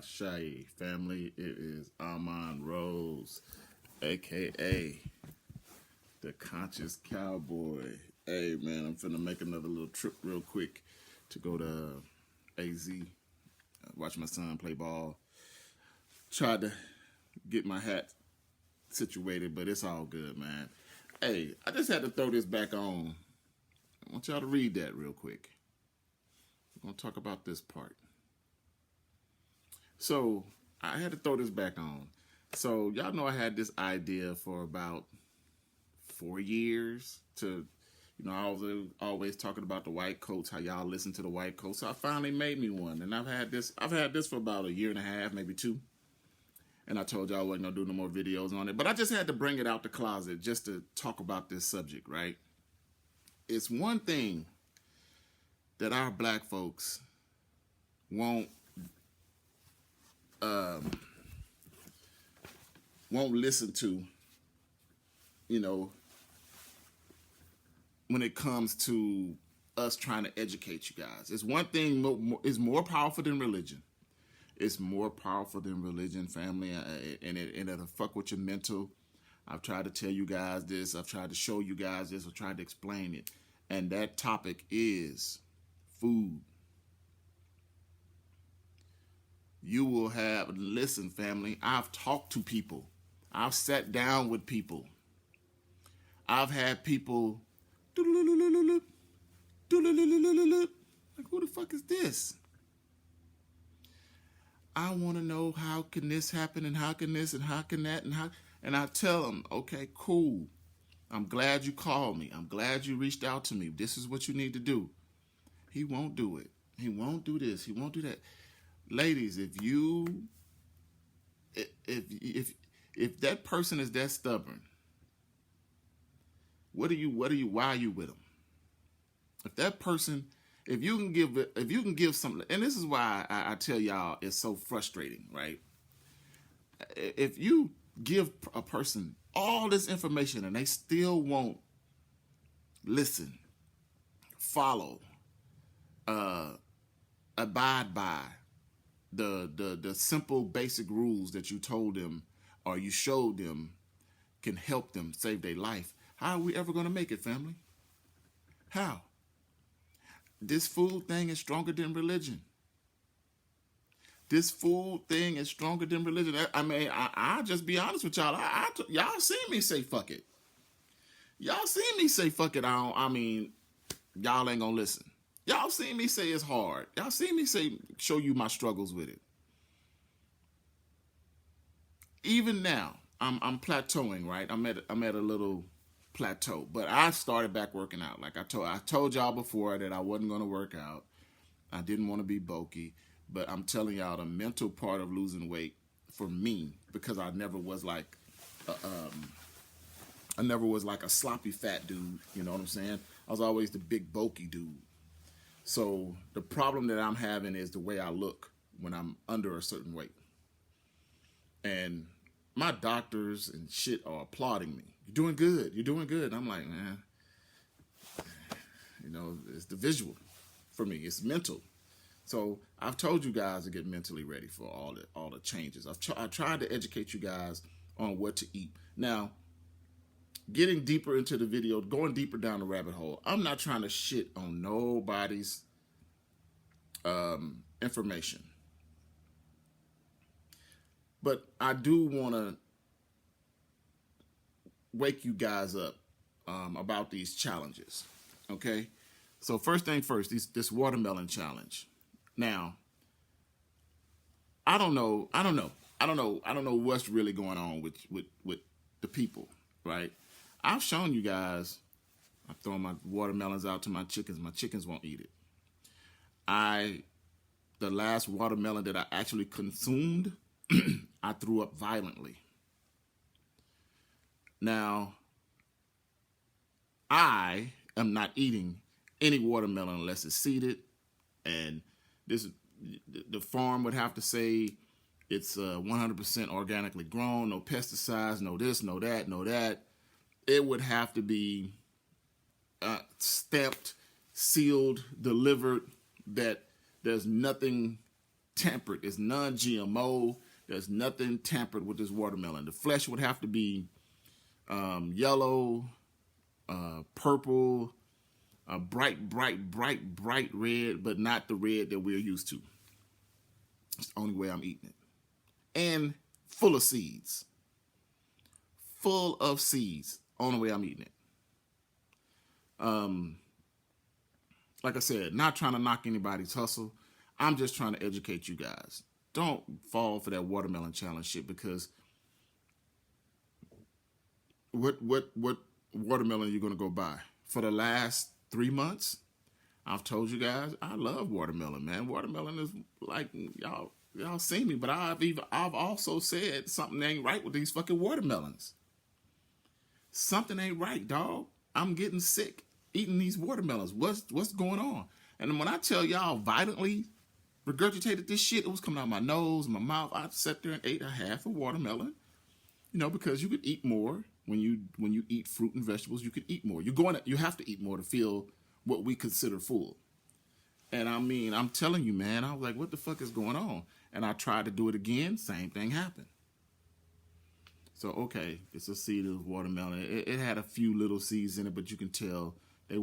Shay family. It is Armand Rose, aka the Conscious Cowboy. Hey man, I'm finna make another little trip real quick to go to AZ, watch my son play ball. Tried to get my hat situated, but it's all good, man. Hey, I just had to throw this back on. I want y'all to read that real quick. We're gonna talk about this part. So I had to throw this back on. So y'all know I had this idea for about 4 years to, I was always talking about the white coats, how y'all listen to the white coats. So I finally made me one, and I've had this for about a year and a half, maybe two. And I told y'all I wasn't gonna do no more videos on it, but I just had to bring it out the closet just to talk about this subject, right? It's one thing that our black folks won't listen to, when it comes to us trying to educate you guys. It's one thing is more powerful than religion. It's more powerful than religion, family, and it'll fuck with your mental. I've tried to tell you guys this. I've tried to show you guys this. I've tried to explain it. And that topic is food. You will listen, family, I've talked to people. I've sat down with people. I've had people, like, who the fuck is this? I want to know how can this happen and how can this and how can that and I tell them, okay, cool. I'm glad you called me. I'm glad you reached out to me. This is what you need to do. He won't do it. He won't do this. He won't do that. Ladies, if that person is that stubborn, why are you with them? If that person, if you can give something, and this is why I tell y'all it's so frustrating, right? If you give a person all this information and they still won't listen, follow, abide by the simple basic rules that you told them or you showed them can help them save their life, how are we ever going to make it, family? How? This food thing is stronger than religion. This food thing is stronger than religion. I mean, I'll just be honest with y'all. Y'all seen me say fuck it. Y'all seen me say fuck it. Y'all ain't gonna listen. Y'all seen me say it's hard. Y'all seen me show you my struggles with it. Even now, I'm plateauing, right? I'm at a little plateau, but I started back working out. Like I told y'all before that I wasn't gonna work out. I didn't want to be bulky, but I'm telling y'all the mental part of losing weight for me, because I never was like a sloppy fat dude. You know what I'm saying? I was always the big bulky dude. So the problem that I'm having is the way I look when I'm under a certain weight. And my doctors and shit are applauding me. You're doing good. You're doing good. And I'm like, man, it's the visual for me. It's mental. So I've told you guys to get mentally ready for all the changes. I tried to educate you guys on what to eat. Now, getting deeper into the video, going deeper down the rabbit hole, I'm not trying to shit on nobody's information. But I do want to wake you guys up about these challenges, okay? So first thing first, this watermelon challenge. Now, I don't know what's really going on with the people, right? I've shown you guys, I'm throwing my watermelons out to my chickens. My chickens won't eat it. The last watermelon that I actually consumed, I threw up violently. Now, I am not eating any watermelon unless it's seeded, and the farm would have to say it's 100% organically grown, no pesticides, no this, no that, no that. It would have to be stamped, sealed, delivered, that there's nothing tampered. It's non-GMO. There's nothing tampered with this watermelon. The flesh would have to be yellow, purple, bright red, but not the red that we're used to. It's the only way I'm eating it. And full of seeds. Full of seeds. Only way I'm eating it. Like I said, not trying to knock anybody's hustle. I'm just trying to educate you guys. Don't fall for that watermelon challenge shit, because what watermelon are you gonna go buy? For the last 3 months, I've told you guys I love watermelon, man. Watermelon is like, y'all seen me, but I've also said something ain't right with these fucking watermelons. Something ain't right, dog. I'm getting sick eating these watermelons. What's going on? And when I tell y'all violently regurgitated this shit, it was coming out of my nose, my mouth. I sat there and ate a half a watermelon, because you could eat more when you eat fruit and vegetables. You could eat more. You have to eat more to feel what we consider full. And I mean, I'm telling you, man, I was like, what the fuck is going on? And I tried to do it again. Same thing happened. So, okay, it's a seed of watermelon. It had a few little seeds in it, but you can tell they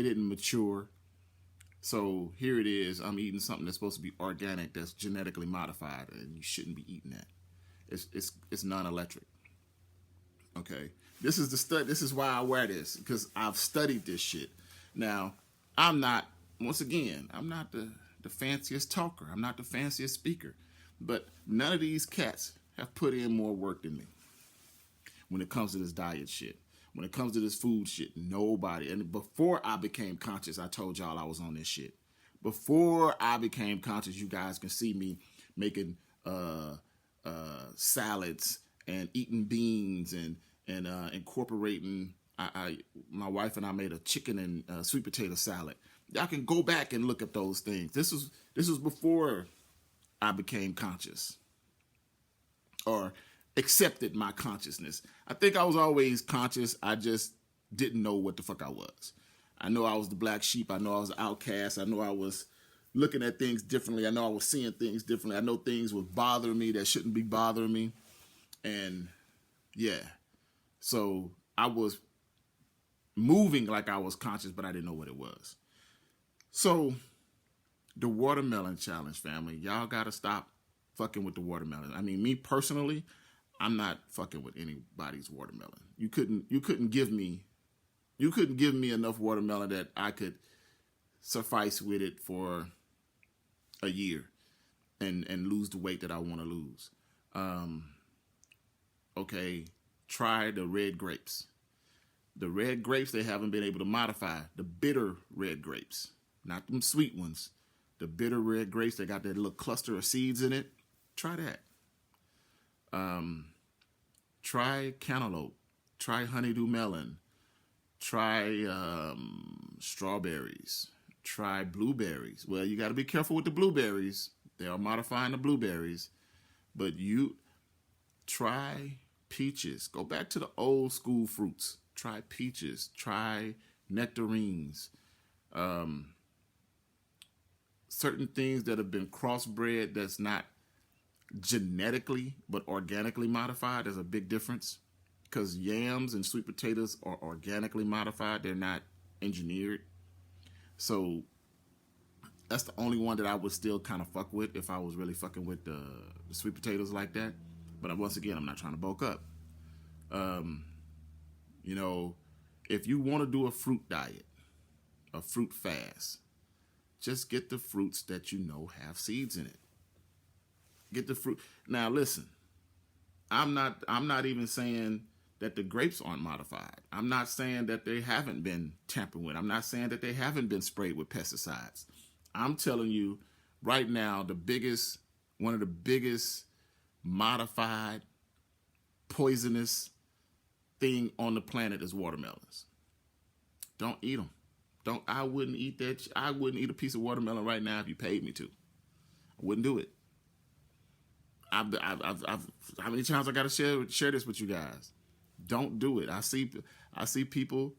didn't mature. So here it is. I'm eating something that's supposed to be organic, that's genetically modified, and you shouldn't be eating that. It's non-electric. Okay, this is why I wear this, because I've studied this shit. Now, I'm not the fanciest talker. I'm not the fanciest speaker, but none of these cats have put in more work than me when it comes to this diet shit. When it comes to this food shit, nobody. And before I became conscious, I told y'all I was on this shit. Before I became conscious, you guys can see me making salads and eating beans and incorporating. My wife and I made a chicken and sweet potato salad. Y'all can go back and look at those things. This was before I became conscious, or accepted my consciousness. I think I was always conscious. I just didn't know what the fuck I was. I know I was the black sheep. I know I was the outcast. I know I was looking at things differently. I know I was seeing things differently. I know things was bothering me that shouldn't be bothering me. And yeah, so I was moving like I was conscious, but I didn't know what it was. So the watermelon challenge, family, y'all got to stop fucking with the watermelon. I mean, me personally, I'm not fucking with anybody's watermelon. You couldn't give me enough watermelon that I could suffice with it for a year and lose the weight that I want to lose. Okay, try the red grapes. The red grapes, they haven't been able to modify. The bitter red grapes, not them sweet ones. The bitter red grapes, they got that little cluster of seeds in it. Try that. Try cantaloupe. Try honeydew melon. Try strawberries. Try blueberries. Well, you got to be careful with the blueberries. They are modifying the blueberries. But you try peaches. Go back to the old school fruits. Try peaches. Try nectarines. Certain things that have been crossbred that's not genetically but organically modified. There's a big difference, because yams and sweet potatoes are organically modified. They're not engineered. So that's the only one that I would still kind of fuck with if I was really fucking with the sweet potatoes like that. But once again, I'm not trying to bulk up. If you want to do a fruit diet, a fruit fast, just get the fruits that you know have seeds in it. Get the fruit. Now listen, I'm not even saying that the grapes aren't modified. I'm not saying that they haven't been tampered with. I'm not saying that they haven't been sprayed with pesticides. I'm telling you right now, one of the biggest modified poisonous thing on the planet is watermelons. Don't eat them. I wouldn't eat that. I wouldn't eat a piece of watermelon right now if you paid me to. I wouldn't do it. I've how many times I got to share this with you guys? Don't do it. I see people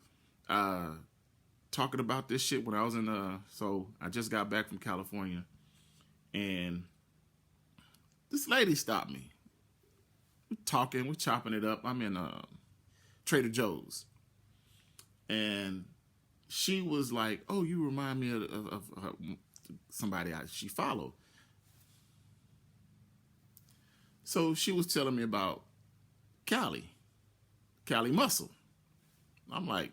talking about this shit when I was so I just got back from California, and this lady stopped me. We're talking, we're chopping it up. I'm in Trader Joe's. And she was like, oh, you remind me of somebody she followed. So she was telling me about Cali Muscle. I'm like,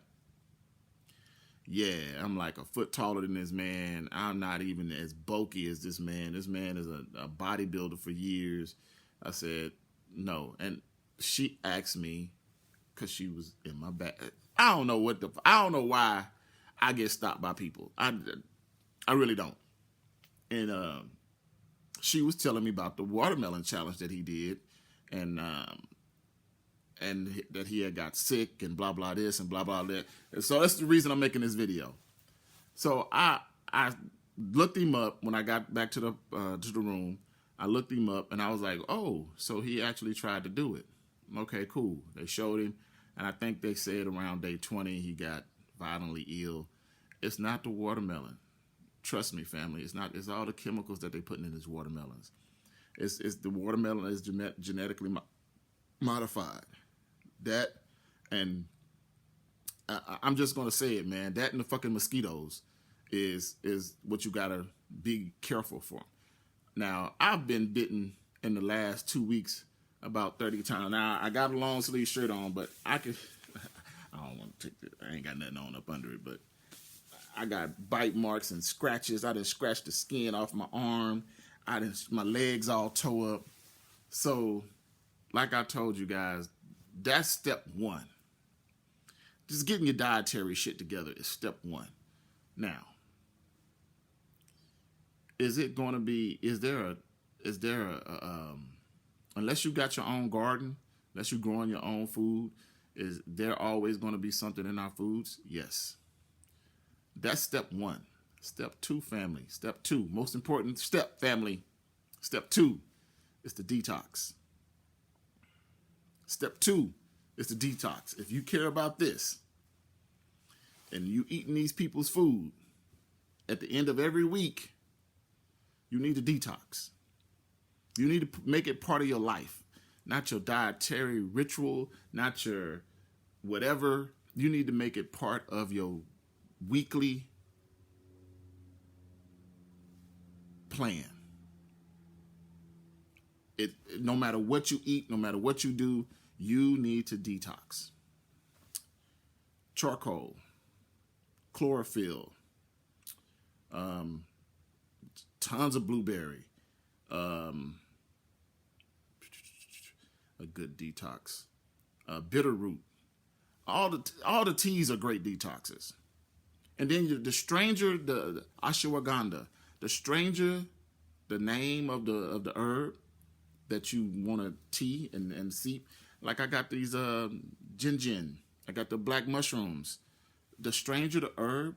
yeah, I'm like a foot taller than this man. I'm not even as bulky as this man. This man is a bodybuilder for years. I said, no. And she asked me, because she was in my back. I don't know why I get stopped by people. I really don't. And she was telling me about the watermelon challenge that he did, and that he had got sick and blah blah this and blah blah that. And so that's the reason I'm making this video. So I looked him up when I got back to the room. I looked him up and I was like, oh, so he actually tried to do it. Okay, cool. They showed him, and I think they said around day 20 he got violently ill. It's not the watermelon. Trust me, family. It's not. It's all the chemicals that they putting in his watermelons. It's the watermelon is genetically modified. That, and I'm just gonna say it, man. That and the fucking mosquitoes is what you gotta be careful for. Now, I've been bitten in the last 2 weeks about 30 times. Now, I got a long sleeve shirt on, but I don't want to take it. I ain't got nothing on up under it, but I got bite marks and scratches. I done scratched the skin off my arm. My legs all toe up. So, like I told you guys, that's step one. Just getting your dietary shit together is step one. Now, is there a unless you got your own garden, unless you're growing your own food, is there always going to be something in our foods? Yes. That's step one. Step two, family. Step two, most important step, family. Step two is the detox. Step two is the detox. If you care about this and you eating these people's food, at the end of every week, you need a detox. You need to make it part of your life, not your dietary ritual, not your whatever. You need to make it part of your weekly plan. No matter what you eat, no matter what you do, you need to detox. Charcoal, chlorophyll, tons of blueberry, a good detox, bitter root. All the teas are great detoxes. And then the stranger, the ashwagandha, the name of the herb that you want to tea and seep. Like I got these gin. I got the black mushrooms. The stranger the herb,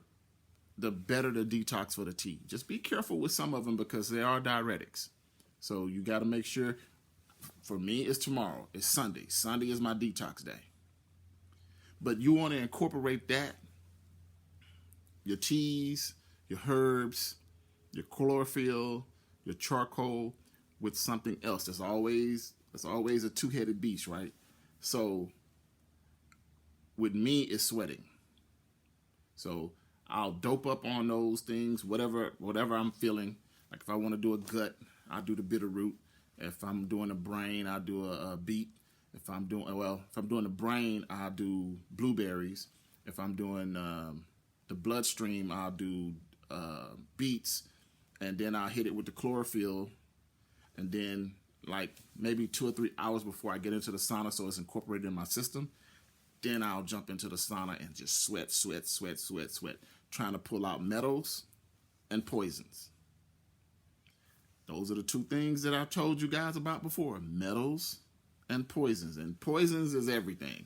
the better the detox for the tea. Just be careful with some of them because they are diuretics. So you got to make sure. For me, it's tomorrow. It's Sunday. Sunday is my detox day. But you want to incorporate that, your teas, your herbs, your chlorophyll, your charcoal, with something else. That's always a two-headed beast, right? So with me, it's sweating. So I'll dope up on those things, whatever I'm feeling. Like if I want to do a gut, I'll do the bitter root. If I'm doing a brain, I'll do a beet. If I'm doing the brain, I'll do blueberries. If I'm doing the bloodstream, I'll do beets, and then I'll hit it with the chlorophyll, and then like maybe 2 or 3 hours before I get into the sauna, so it's incorporated in my system. Then I'll jump into the sauna and just sweat, trying to pull out metals and poisons. Those are the two things that I've told you guys about before: metals and poisons. And poisons is everything.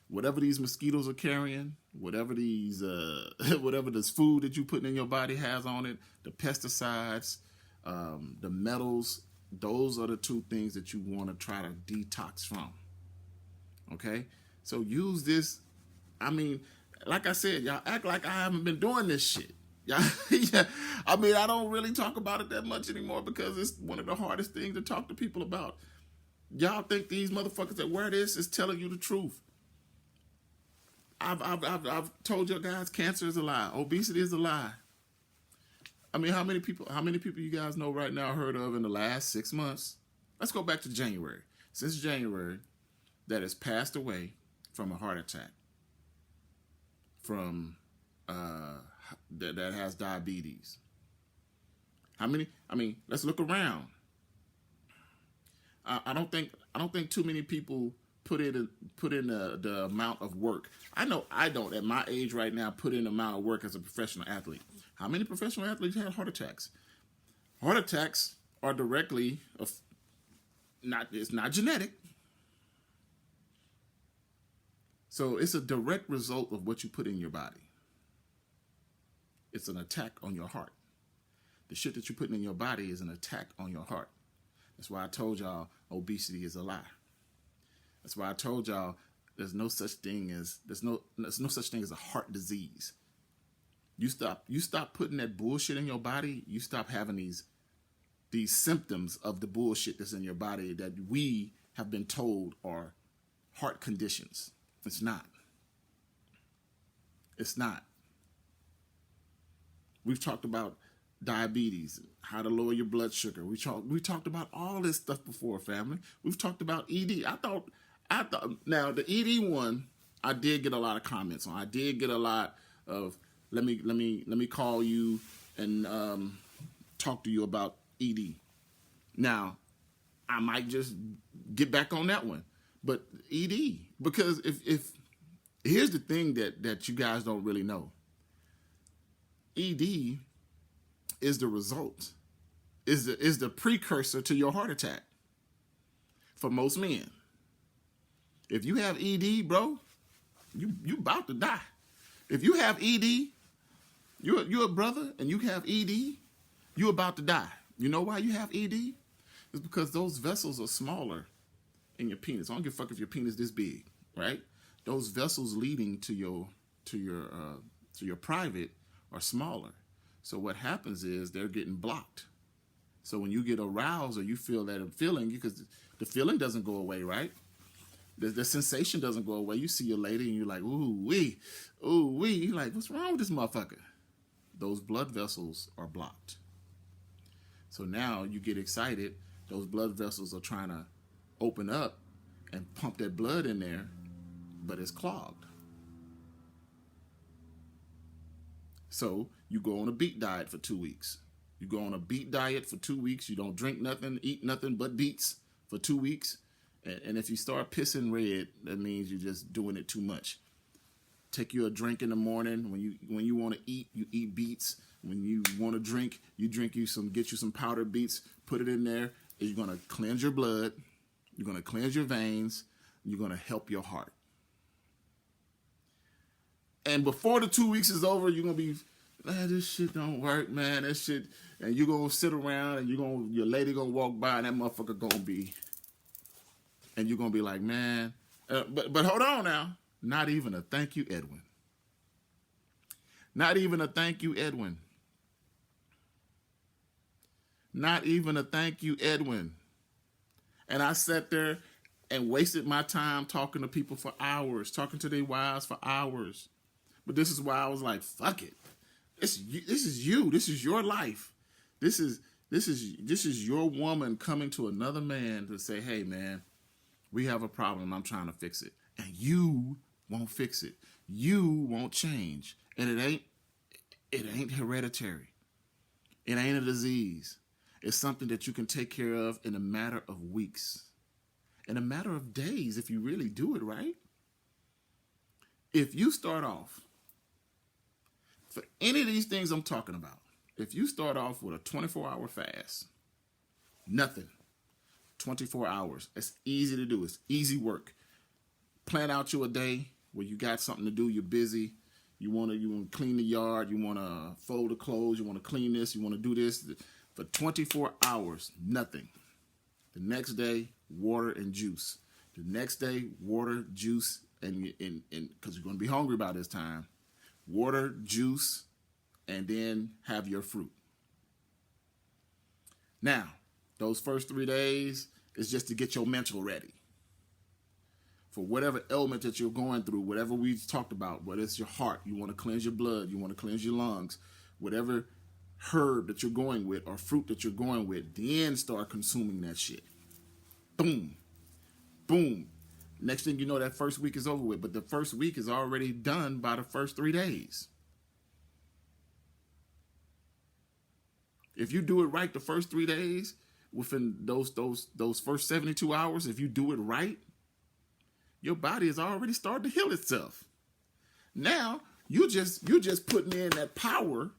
Whatever these mosquitoes are carrying, whatever this food that you put in your body has on it, the pesticides, the metals, those are the two things that you want to try to detox from. Okay? So use this. I mean, like I said, y'all act like I haven't been doing this shit. Yeah, yeah. I mean, I don't really talk about it that much anymore because it's one of the hardest things to talk to people about. Y'all think these motherfuckers that wear this is telling you the truth? I've told you guys, cancer is a lie, obesity is a lie. I mean, how many people you guys know right now heard of in the last 6 months? Let's go back to January. Since January, that has passed away from a heart attack, from that has diabetes. How many? I mean, let's look around. I don't think too many people put in the amount of work. I know I don't at my age right now put in the amount of work as a professional athlete. How many professional athletes have heart attacks? Heart attacks are directly it's not genetic. So it's a direct result of what you put in your body. It's an attack on your heart. The shit that you're putting in your body is an attack on your heart. That's why I told y'all obesity is a lie. That's why I told y'all there's no such thing as a heart disease. You stop putting that bullshit in your body, you stop having these symptoms of the bullshit that's in your body that we have been told are heart conditions. It's not. It's not. We've talked about diabetes, how to lower your blood sugar. We talked about all this stuff before, family. We've talked about ED. I thought now the ED one, I did get a lot of comments on. I did get a lot of let me call you and talk to you about ED. Now, I might just get back on that one. But ED, because if here's the thing that you guys don't really know. ED is the result, is the precursor to your heart attack for most men. If you have ED, bro, you about to die. If you have ED, you're a brother and you have ED, you're about to die. You know why you have ED? It's because those vessels are smaller in your penis. I don't give a fuck if your penis this big, right? Those vessels leading to your private are smaller. So what happens is they're getting blocked. So when you get aroused or you feel that feeling, because the feeling doesn't go away, right? The sensation doesn't go away. You see your lady and you're like, ooh wee. You're like, what's wrong with this motherfucker? Those blood vessels are blocked. So now you get excited. Those blood vessels are trying to open up and pump that blood in there, but it's clogged. So you go on a beet diet for 2 weeks. You go on a beet diet for 2 weeks. You don't drink nothing, eat nothing but beets for 2 weeks. And if you start pissing red, that means you're just doing it too much. Take you a drink in the morning. When you want to eat, you eat beets. When you want to drink, get you some powdered beets, put it in there. And you're going to cleanse your blood. You're going to cleanse your veins. You're going to help your heart. And before the 2 weeks is over, you're going to be, this shit don't work, man. That shit. And you're going to sit around and your lady going to walk by and that motherfucker going to be, and you're going to be like, man, but hold on now. Not even a thank you, Edwin. Not even a thank you, Edwin. Not even a thank you, Edwin. And I sat there and wasted my time talking to people for hours, talking to their wives for hours. But this is why I was like, fuck it. This is you. This is your life. This is your woman coming to another man to say, hey, man, we have a problem. I'm trying to fix it. And you won't fix it. You won't change. And it ain't hereditary. It ain't a disease. It's something that you can take care of in a matter of weeks. In a matter of days, if you really do it right. If you start off, for any of these things I'm talking about, if you start off with a 24-hour fast, nothing, 24 hours, it's easy to do. It's easy work. Plan out your day where you got something to do, you're busy, you want to clean the yard, you want to fold the clothes, you want to clean this, you want to do this. For 24 hours, nothing. The next day, water and juice. The next day, water, juice, and because you're going to be hungry by this time. Water, juice, and then have your fruit. Now, those first 3 days is just to get your mental ready for whatever element that you're going through, whatever we talked about, whether it's your heart, you want to cleanse your blood, you want to cleanse your lungs, whatever herb that you're going with or fruit that you're going with, then start consuming that shit. Boom. Boom. Next thing you know, that first week is over with, but the first week is already done by the first 3 days. If you do it right the first 3 days, within those first 72 hours, if you do it right, your body has already started to heal itself. Now you're just putting in that power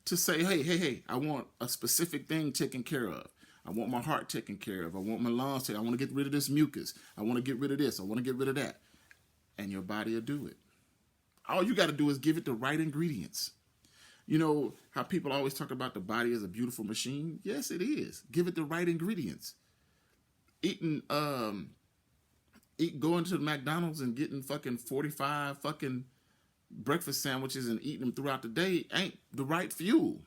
to say, hey, I want a specific thing taken care of. I want my heart taken care of. I want my lungs taken. I want to get rid of this mucus. I want to get rid of this. I want to get rid of that. And your body will do it. All you got to do is give it the right ingredients. You know how people always talk about the body as a beautiful machine? Yes, it is. Give it the right ingredients. Going to the McDonald's and getting fucking 45 fucking breakfast sandwiches and eating them throughout the day ain't the right fuel.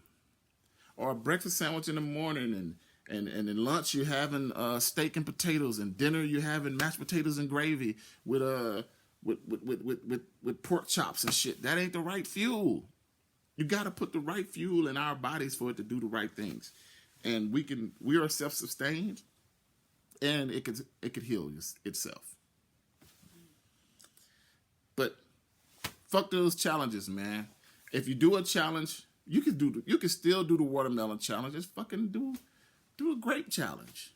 Or a breakfast sandwich in the morning and in lunch you're having steak and potatoes, and dinner you're having mashed potatoes and gravy with pork chops and shit. That ain't the right fuel. You got to put the right fuel in our bodies for it to do the right things. And we are self-sustained, and it could heal itself. But fuck those challenges, man. If you do a challenge, you can still do the watermelon challenge. Just fucking do a grape challenge.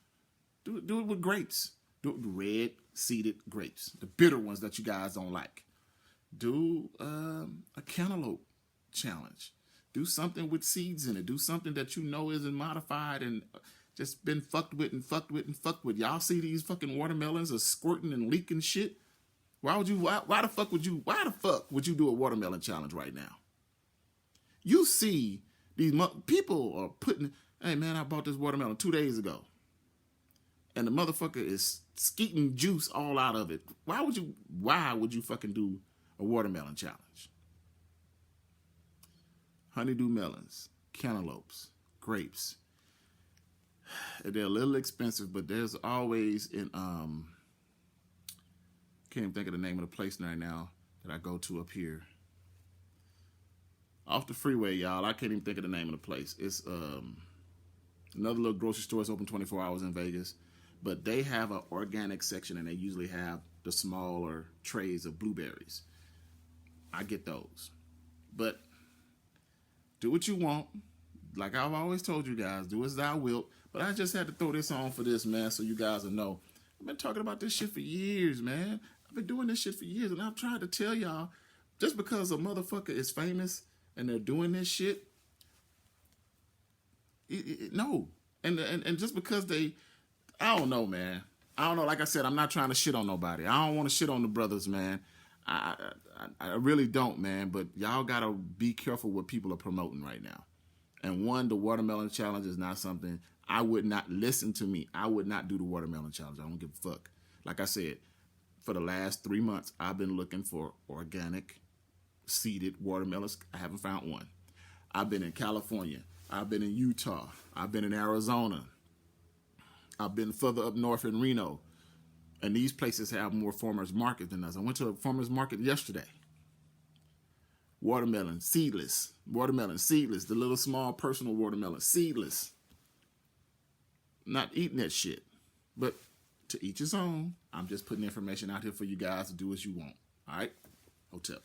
Do it with grapes. Do it with red seeded grapes, the bitter ones that you guys don't like. Do a cantaloupe challenge. Do something with seeds in it. Do something that you know isn't modified and just been fucked with. Y'all see these fucking watermelons are squirting and leaking shit? Why the fuck would you do a watermelon challenge right now? You see these people are putting, hey man, I bought this watermelon 2 days ago, and the motherfucker is skeeting juice all out of it. Why would you fucking do a watermelon challenge? Honeydew melons, cantaloupes, grapes. They're a little expensive, but there's always can't even think of the name of the place right now that I go to up here. Off the freeway, y'all. I can't even think of the name of the place. It's another little grocery store. It's open 24 hours in Vegas. But they have an organic section, and they usually have the smaller trays of blueberries. I get those. But do what you want. Like I've always told you guys, do as thou wilt. But I just had to throw this on for this, man, so you guys will know. I've been talking about this shit for years, man. I've been doing this shit for years, and I've tried to tell y'all, just because a motherfucker is famous and they're doing this shit, no. And just because I don't know, man. I don't know. Like I said, I'm not trying to shit on nobody. I don't want to shit on the brothers, man. I really don't, man. But y'all got to be careful what people are promoting right now. And one, the watermelon challenge is not something I would not listen to me. I would not do the watermelon challenge. I don't give a fuck. Like I said, for the last 3 months, I've been looking for organic seeded watermelons. I haven't found one. I've been in California. I've been in Utah. I've been in Arizona. I've been further up north in Reno. And these places have more farmers market than us. I went to a farmers market yesterday. Watermelon, seedless. Watermelon, seedless. The little small personal watermelon, seedless. Not eating that shit. But to each his own. I'm just putting information out here for you guys to do as you want. All right? Hotep.